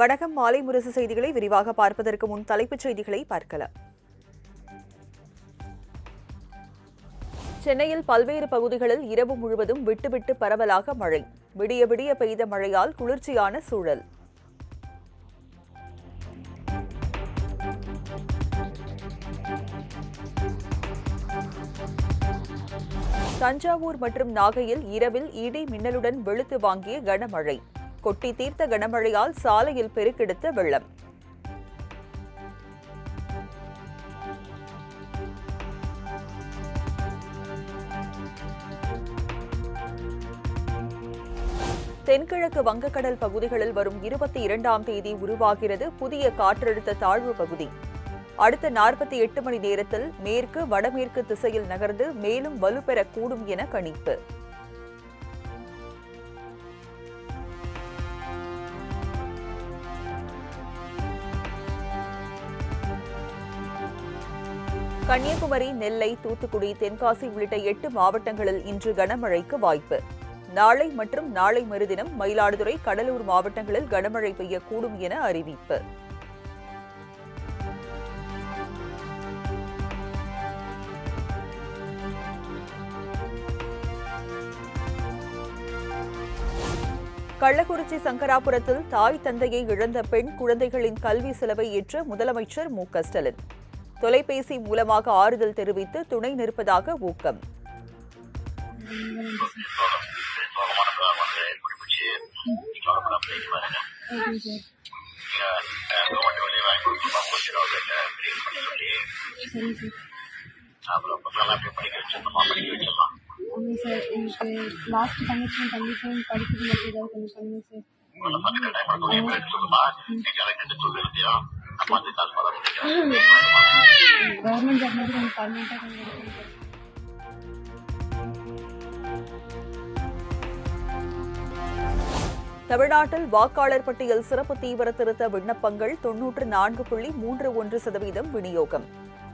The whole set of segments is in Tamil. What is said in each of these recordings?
வணக்கம். மாலை முரசு செய்திகளை விரிவாக பார்ப்பதற்கு முன் தலைப்புச் செய்திகளை பார்க்கலாம். சென்னையில் பல்வேறு பகுதிகளில் இரவு முழுவதும் விட்டுவிட்டு பரவலாக மழை. விடிய விடிய பெய்த மழையால் குளிர்ச்சியான சூழல். தஞ்சாவூர் மற்றும் நாகையில் இரவில் இடி மின்னலுடன் வெளுத்து வாங்கிய கனமழை. கொட்டி தீர்த்த கனமழையால் சாலையில் பெருக்கெடுத்த வெள்ளம். தென்கிழக்கு வங்கக்கடல் பகுதிகளில் வரும் 22ஆம் தேதி உருவாகிறது புதிய காற்றழுத்த தாழ்வு பகுதி. அடுத்த 48 மணி நேரத்தில் மேற்கு வடமேற்கு திசையில் நகர்ந்து மேலும் வலுப்பெறக்கூடும் என கணிப்பு. கன்னியாகுமரி, நெல்லை, தூத்துக்குடி, தென்காசி உள்ளிட்ட 8 மாவட்டங்களில் இன்று கனமழைக்கு வாய்ப்பு. நாளை மற்றும் நாளை மறுதினம் மயிலாடுதுறை, கடலூர் மாவட்டங்களில் கனமழை பெய்யக்கூடும் என அறிவிப்பு. கள்ளக்குறிச்சி சங்கராபுரத்தில் தாய் தந்தையை இழந்த பெண் குழந்தைகளின் கல்வி செலவை ஏற்ற முதலமைச்சர் மு.க.ஸ்டாலின் தொலைபேசி மூலமாக ஆறுதல் தெரிவித்து துணை நிற்பதாக ஊக்கம். தமிழ்நாட்டில் வாக்காளர் பட்டியல் சிறப்பு தீவிர திருத்த விண்ணப்பங்கள் 94.31% விநியோகம்.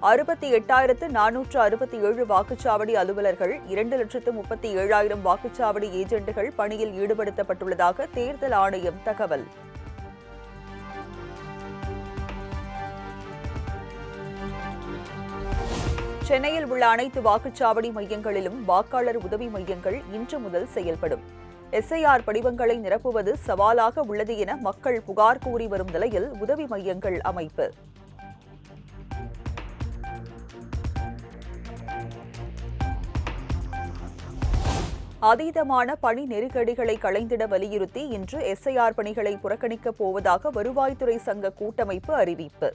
68,467 வாக்குச்சாவடி அலுவலர்கள், 2,37,000 வாக்குச்சாவடி ஏஜென்ட்டுகள் பணியில் ஈடுபடுத்தப்பட்டுள்ளதாக தேர்தல் ஆணையம் தகவல். சென்னையில் உள்ள அனைத்து வாக்குச்சாவடி மையங்களிலும் வாக்காளர் உதவி மையங்கள் இன்று முதல் செயல்படும். எஸ்ஐஆர் படிவங்களை நிரப்புவது சவாலாக உள்ளது என மக்கள் புகார் கூறி வரும் நிலையில் உதவி மையங்கள் அமைப்பு. அதீதமான பணி நெருக்கடிகளை களைந்திட வலியுறுத்தி இன்று எஸ்ஐஆர் பணிகளை புறக்கணிக்கப் போவதாக வருவாய்த்துறை சங்க கூட்டமைப்பு அறிவிப்பு.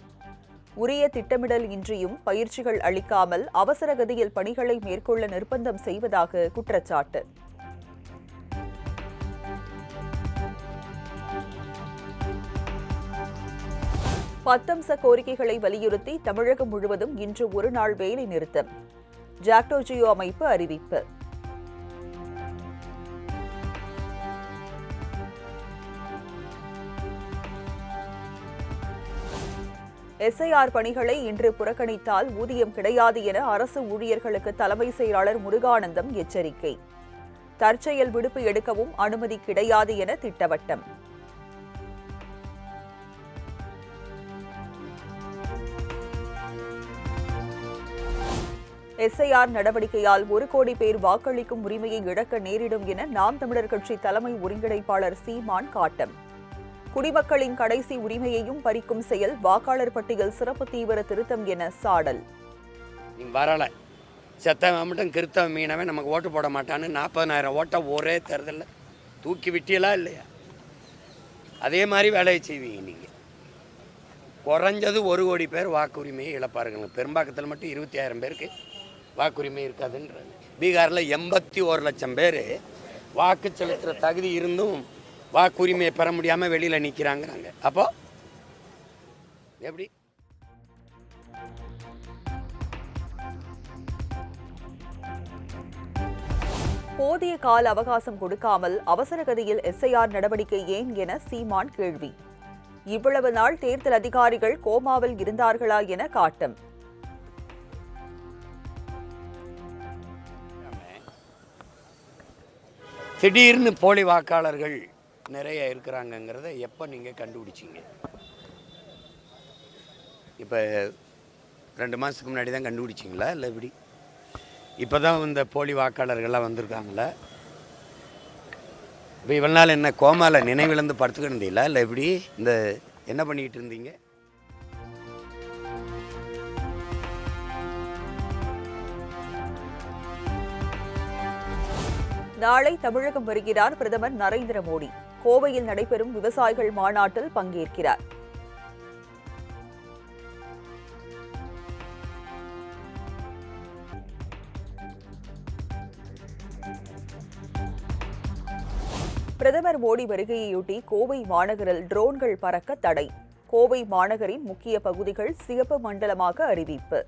உரிய திட்டமிடல் இன்றியும் பயிற்சிகள் அளிக்காமல் அவசர கதியில் பணிகளை மேற்கொள்ள நிர்பந்தம் செய்வதாக குற்றச்சாட்டு. பத்தம்ச கோரிக்கைகளை வலியுறுத்தி தமிழகம் முழுவதும் இன்று ஒருநாள் வேலை நிறுத்தம். ஜாக்டோ ஜியோ அமைப்பு அறிவிப்பு. எஸ்ஐஆர் பணிகளை இன்று புறக்கணித்தால் ஊதியம் கிடையாது என அரசு ஊழியர்களுக்கு தலைமை செயலாளர் முருகானந்தம் எச்சரிக்கை. தற்செயல் விடுப்பு எடுக்கவும் அனுமதி கிடையாது என திட்டவட்டம். எஸ்ஐஆர் நடவடிக்கையால் 1 கோடி பேர் வாக்களிக்கும் உரிமையை இழக்க நேரிடும் என நாம் தமிழர் கட்சி தலைமை ஒருங்கிணைப்பாளர் சீமான் காட்டம். குடிமக்களின் கடைசி உரிமையையும் பறிக்கும் செயல் வாக்காளர் பட்டியல் சிறப்பு தீவிர திருத்தம் என சாடல். வரலை செத்தவன் மட்டும் கிறித்தவ மீனவன் நமக்கு ஓட்டு போட மாட்டான்னு 40,000 ஓட்டை ஒரே தேர்தலில் தூக்கி விட்டீங்களா இல்லையா? அதே மாதிரி வேலையை செய்வீங்க நீங்கள். குறைஞ்சது 1 கோடி பேர் வாக்குரிமையை இழப்பாருங்க. பெரும்பாக்கத்தில் மட்டும் 20,000 பேருக்கு வாக்குரிமை இருக்காதுன்றாங்க. பீகாரில் 81 லட்சம் பேர் வாக்கு செலுத்துகிற தகுதி இருந்தும் வாக்குரிமையை பெற முடியாமல் வெளியில் நிற்கிறாங்கிறாங்க. அப்போ எப்படி? போதிய கால அவகாசம் கொடுக்காமல் அவசர கதியில் எஸ்ஐஆர் நடவடிக்கை ஏன் என சீமான் கேள்வி. இவ்வளவு நாள் தேர்தல் அதிகாரிகள் கோமாவில் இருந்தார்களா என காட்டம். திடீர்னு போலி வாக்காளர்கள் நிறைய இருக்கிறாங்கங்கிறத எப்போ நீங்கள் கண்டுபிடிச்சிங்க? இப்போ 2 மாதத்துக்கு முன்னாடி தான் கண்டுபிடிச்சிங்களா இல்லை எப்படி? இப்போ தான் இந்த போலி வாக்காளர்கள்லாம் வந்திருக்காங்களா? இப்போ இவ்வளோ நாள் என்ன கோமாவில் நினைவிழந்து படுத்துக்கிட்டீங்களா இல்லை எப்படி? இந்த என்ன பண்ணிக்கிட்டு இருந்தீங்க? நாளை தமிழகம் வருகிறார் பிரதமர் நரேந்திர மோடி. கோவையில் நடைபெறும் விவசாயிகள் மாநாட்டில் பங்கேற்கிறார். பிரதமர் மோடி வருகையையொட்டி கோவை மாநகரில் ட்ரோன்கள் பறக்க தடை. கோவை மாநகரின் முக்கிய பகுதிகள் சிவப்பு மண்டலமாக அறிவிப்பு.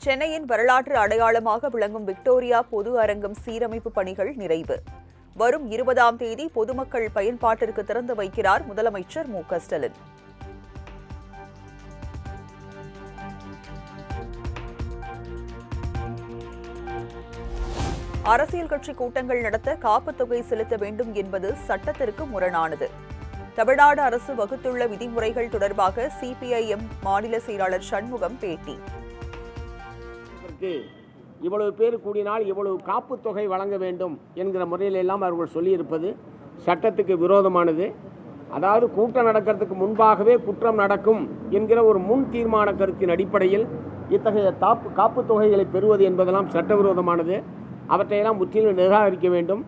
சென்னையின் வரலாற்று அடையாளமாக விளங்கும் விக்டோரியா பொது அரங்கம் சீரமைப்பு பணிகள் நிறைவு. வரும் 20ஆம் தேதி பொதுமக்கள் பயன்பாட்டிற்கு திறந்து வைக்கிறார் முதலமைச்சர் மு.க.ஸ்டாலின். அரசியல் கட்சி கூட்டங்கள் நடத்த காப்புத் தொகை செலுத்த வேண்டும் என்பது சட்டத்திற்கு முரணானது. தமிழ்நாடு அரசு வகுத்துள்ள விதிமுறைகள் தொடர்பாக சிபிஐஎம் மாநில செயலாளர் சண்முகம் பேட்டி. இவ்வளவு பேர் கூடினால் இவ்வளவு காப்புத் தொகை வழங்க வேண்டும் என்கிற முறையில் எல்லாம் அவர்கள் சொல்லியிருப்பது சட்டத்துக்கு விரோதமானது. அதாவது கூட்டம் நடக்கிறதுக்கு முன்பாகவே குற்றம் நடக்கும் என்கிற ஒரு முன் தீர்மான கருத்தின் அடிப்படையில் இத்தகைய காப்புத் தொகைகளை பெறுவது என்பதெல்லாம் சட்டவிரோதமானது. அவற்றையெல்லாம் முற்றிலும் நிராகரிக்க வேண்டும்.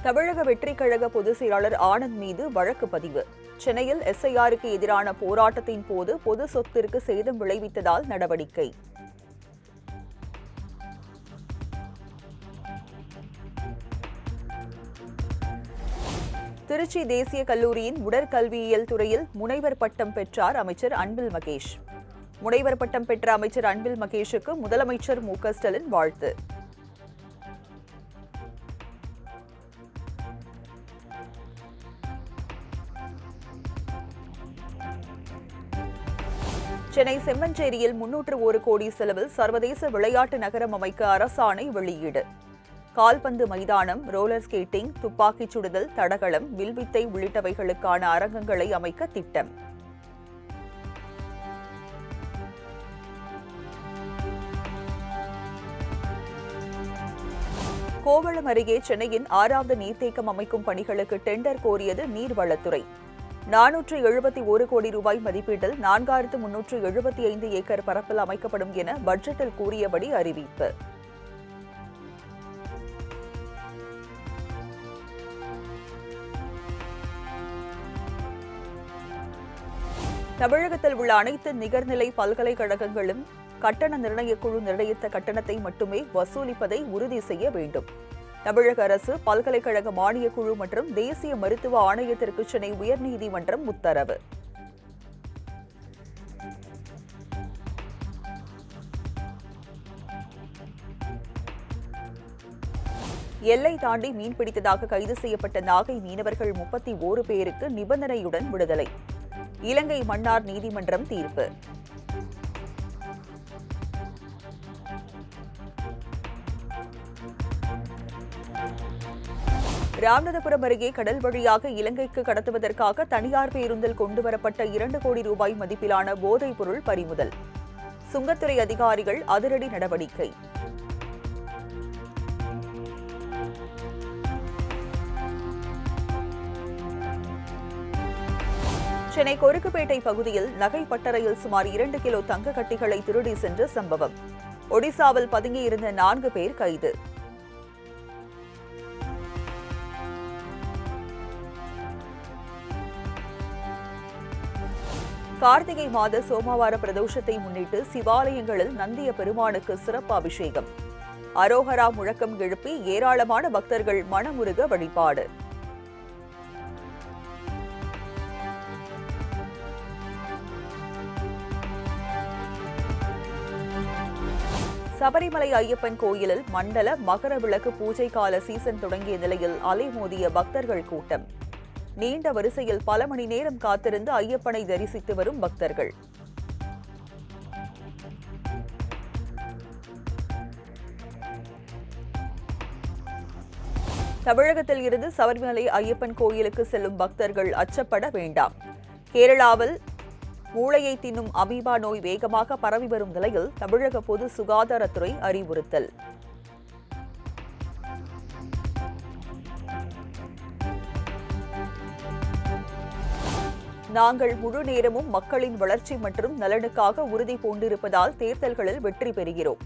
தமிழக வெற்றிக் கழக பொதுச் செயலாளர் ஆனந்த் மீது வழக்கு பதிவு. சென்னையில் எஸ்ஐஆருக்கு எதிரான போராட்டத்தின் போது பொது சொத்திற்கு சேதம் விளைவித்ததால் நடவடிக்கை. திருச்சி தேசிய கல்லூரியின் உடற்கல்வியியல் துறையில் முனைவர் பட்டம் பெற்றார் அமைச்சர் அன்பில் மகேஷ். முனைவர் பட்டம் பெற்ற அமைச்சர் அன்பில் மகேஷுக்கு முதலமைச்சர் மு.க.ஸ்டாலின் வாழ்த்து. சென்னை செம்மஞ்சேரியில் 301 கோடி செலவில் சர்வதேச விளையாட்டு நகரம் அமைக்க அரசாணை வெளியீடு. கால்பந்து மைதானம், ரோலர் ஸ்கேட்டிங், துப்பாக்கிச் சுடுதல், தடகளம், வில்வித்தை உள்ளிட்டவைகளுக்கான அரங்கங்களை அமைக்க திட்டம். கோவளம் அருகே சென்னையின் 6வது நீர்த்தேக்கம் அமைக்கும் பணிகளுக்கு டெண்டர் கோரியது நீர்வளத்துறை. 471 கோடி ரூபாய் மதிப்பீட்டில் 4375 ஏக்கர் பரப்பில் அமைக்கப்படும் என பட்ஜெட்டில் கூறியபடி அறிவிப்பு. தமிழகத்தில் உள்ள அனைத்து நிகர்நிலை பல்கலைக்கழகங்களும் கட்டண நிர்ணயக் குழு நிர்ணயித்த கட்டணத்தை மட்டுமே வசூலிப்பதை உறுதி செய்ய வேண்டும். தமிழக அரசு, பல்கலைக்கழக மானியக் குழு மற்றும் தேசிய மருத்துவ ஆணையத்திற்கு சென்னை உயர்நீதிமன்றம் உத்தரவு. எல்லை தாண்டி மீன்பிடித்ததாக கைது செய்யப்பட்ட நாகை மீனவர்கள் 31 பேருக்கு நிபந்தனையுடன் விடுதலை. இலங்கை மன்னார் நீதிமன்றம் தீர்ப்பு. ராமநாதபுரம் அருகே கடல் வழியாக இலங்கைக்கு கடத்துவதற்காக தனியார் பேருந்தில் கொண்டுவரப்பட்ட 2 கோடி ரூபாய் மதிப்பிலான போதைப் பொருள் பறிமுதல். சுங்கத்துறை அதிகாரிகள் அதிரடி நடவடிக்கை. சென்னை கொருக்குப்பேட்டை பகுதியில் நகை பட்டறையில் சுமார் 2 கிலோ தங்க கட்டிகளை திருடி சென்ற சம்பவம். ஒடிசாவில் பதுங்கியிருந்த 4 பேர் கைது. கார்த்திகை மாத சோமவார பிரதோஷத்தை முன்னிட்டு சிவாலயங்களில் நந்திய பெருமானுக்கு சிறப்பு அபிஷேகம். அரோகரா முழக்கம் எழுப்பி ஏராளமான பக்தர்கள் மனமுருக வழிபாடு. சபரிமலை ஐயப்பன் கோயிலில் மண்டல மகர விளக்கு பூஜை கால சீசன் தொடங்கிய நிலையில் அலைமோதிய பக்தர்கள் கூட்டம். நீண்ட வரிசையில் பல மணி நேரம் காத்திருந்து ஐயப்பனை தரிசித்து வரும் பக்தர்கள். தமிழகத்தில் இருந்து சபரிமலை ஐயப்பன் கோயிலுக்கு செல்லும் பக்தர்கள் அச்சப்பட வேண்டாம். கேரளாவில் மூளையை தின்னும் அமீபா நோய் வேகமாக பரவி வரும் நிலையில் தமிழக பொது சுகாதாரத்துறை அறிவுறுத்தல். நாங்கள் முழு நேரமும் மக்களின் வளர்ச்சி மற்றும் நலனுக்காக உறுதி பூண்டிருப்பதால் தேர்தல்களில் வெற்றி பெறுகிறோம்.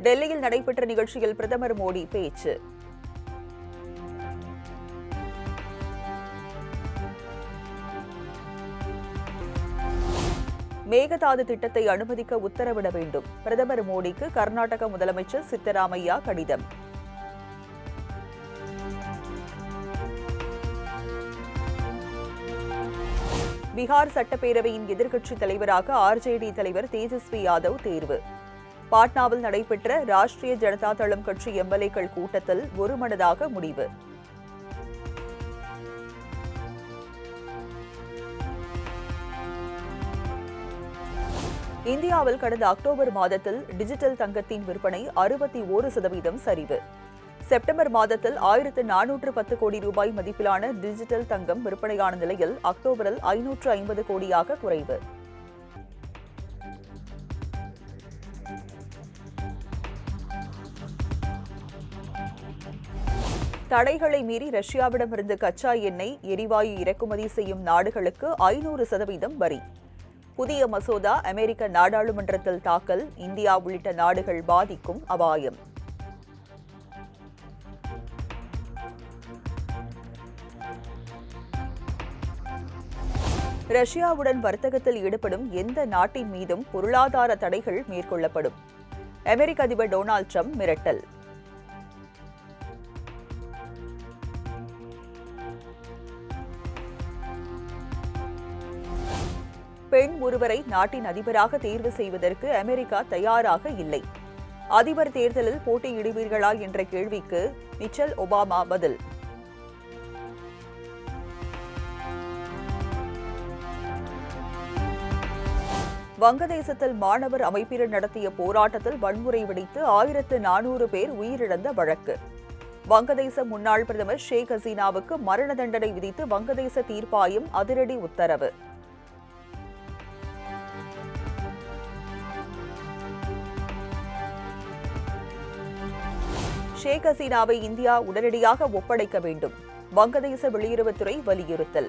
டெல்லியில் நடைபெற்ற நிகழ்ச்சியில் பிரதமர் மோடி பேச்சு. மேகதாது திட்டத்தை அனுமதிக்க உத்தரவிட வேண்டும். பிரதமர் மோடிக்கு கர்நாடக முதலமைச்சர் சித்தராமையா கடிதம். பீகார் சட்டப்பேரவையின் எதிர்க்கட்சித் தலைவராக ஆர்ஜேடி தலைவர் தேஜஸ்வி யாதவ் தேர்வு. பாட்னாவில் நடைபெற்ற ராஷ்டிரிய ஜனதா தளம் கட்சி எம்எல்ஏக்கள் கூட்டத்தில் ஒருமனதாக முடிவு. இந்தியாவில் கடந்த அக்டோபர் மாதத்தில் டிஜிட்டல் தங்கத்தின் விற்பனை 61% சரிவு. செப்டம்பர் மாதத்தில் 1410 கோடி ரூபாய் மதிப்பிலான டிஜிட்டல் தங்கம் விற்பனையான நிலையில் அக்டோபரில் 550 கோடியாக குறைவு. தடைகளை மீறி ரஷ்யாவிடமிருந்து கச்சா எண்ணெய், எரிவாயு இறக்குமதி செய்யும் நாடுகளுக்கு 500% வரி. புதிய மசோதா அமெரிக்க நாடாளுமன்றத்தில் தாக்கல். இந்தியா உள்ளிட்ட நாடுகள் பாதிக்கும் அபாயம். ரஷ்யாவுடன் வர்த்தகத்தில் ஈடுபடும் எந்த நாட்டின் மீதும் பொருளாதார தடைகள் மேற்கொள்ளப்படும். அமெரிக்க அதிபர் டொனால்ட் ட்ரம்ப் மிரட்டல். பெண் ஒருவரை நாட்டின் அதிபராக தேர்வு செய்வதற்கு அமெரிக்கா தயாராக இல்லை. அதிபர் தேர்தலில் போட்டியிடுவீர்களா என்ற கேள்விக்கு மிச்சல் ஒபாமா பதில். வங்கதேசத்தில் மாணவர் அமைப்பினர் நடத்திய போராட்டத்தில் வன்முறை வெடித்து 1400 பேர் உயிரிழந்த வழக்கு. வங்கதேச முன்னாள் பிரதமர் ஷேக் ஹசீனாவுக்கு மரண தண்டனை விதித்து வங்கதேச தீர்ப்பாயம் அதிரடி உத்தரவு. ஷேக் ஹசீனாவை இந்தியா உடனடியாக ஒப்படைக்க வேண்டும். வங்கதேச வெளியுறவுத்துறை வலியுறுத்தல்.